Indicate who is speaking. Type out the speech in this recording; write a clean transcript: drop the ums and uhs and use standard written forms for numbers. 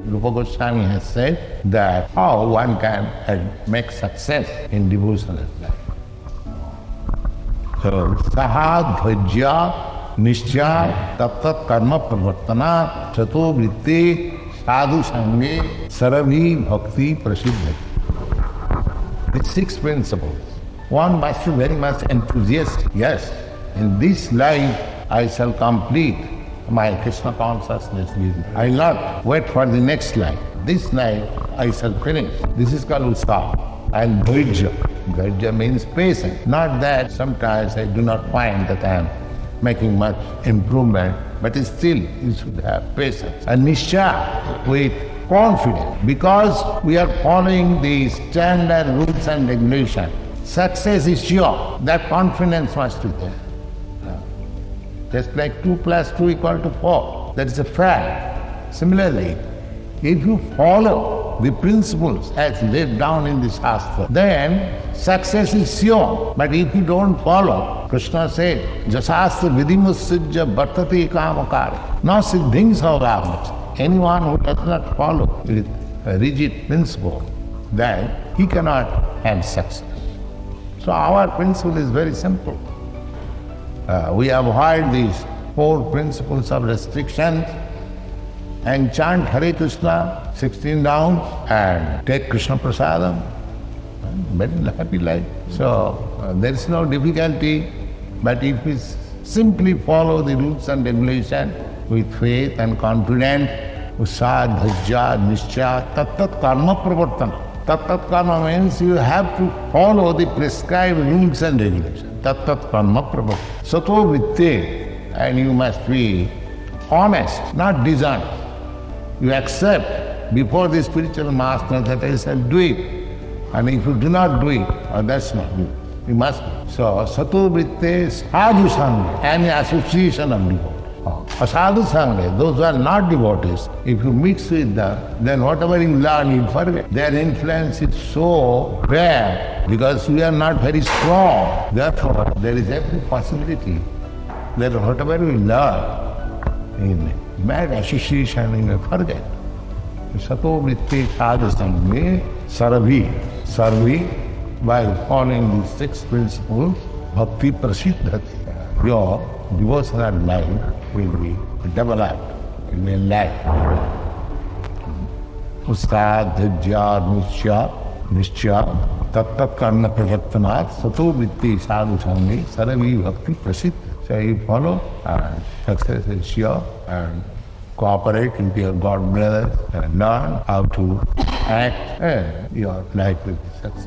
Speaker 1: Rūpa Gosvāmī has said that how one can make success in devotional life. So, Utsāhān, Dhairya, Nishcha, Tat Karma Pravartana, Chato Vritti, Sadhu Sange, Sarabhi Bhakti Prasiddhati. These 6 principles. One must be very much enthusiastic. Yes, in this life I shall complete my Krishna consciousness. I will not wait for the next life. This life I shall finish. This is called Utsāhān. And Dhairya. Dhairya means patience. Not that sometimes I do not find that I am making much improvement, but still you should have patience. And Nishcha, with confidence, because we are following the standard rules and regulations. Success is sure. That confidence must be there. Just like 2 plus 2 equal to 4. That is a fact. Similarly, if you follow the principles as laid down in the Shastra, then success is sure. But if you don't follow, Krishna said, Jasastra vidimusujja bhartate kamakare. No siddhings avāvach. Anyone who does not follow with a rigid principle, then he cannot have success. So our principle is very simple. We avoid these 4 principles of restriction and chant Hare Krishna 16 rounds and take Krishna Prasadam. Very happy life. So there is no difficulty, but if we simply follow the rules and regulations with faith and confidence, Utsāhān, Dhairya, Nishcha, Tat Karma Pravartana. Tat Karma means you have to follow the prescribed rules and regulations. Tat Karma Pravartana. Sato Vritti, and you must be honest, not dishonest. You accept before the spiritual master that I shall do it. And if you do not do it, that's not good. You must. So, Sato Vritti, Sadhu Sangha, any association of devotees. Sadhu Sangha, those who are not devotees, if you mix with them, then whatever you learn, you forget. Their influence is so rare because we are not very strong. Therefore, there is every possibility that whatever we learn in bad association, you may forget. Sato Vritti Sadhu Sangha, Sarvi, by following these 6 principles, Bhakti Prasiddhati. Your devotional life will be developed, will be enlightened. Utsāhān, Dhairya, Nishcha, Tat Karma Pravartanāt, Sato Vritti Sadhu Sangha, Sarvi Bhakti Prasiddhati. So you follow, and success is sure, and cooperate with your God brothers and learn how to act, and your life will be successful.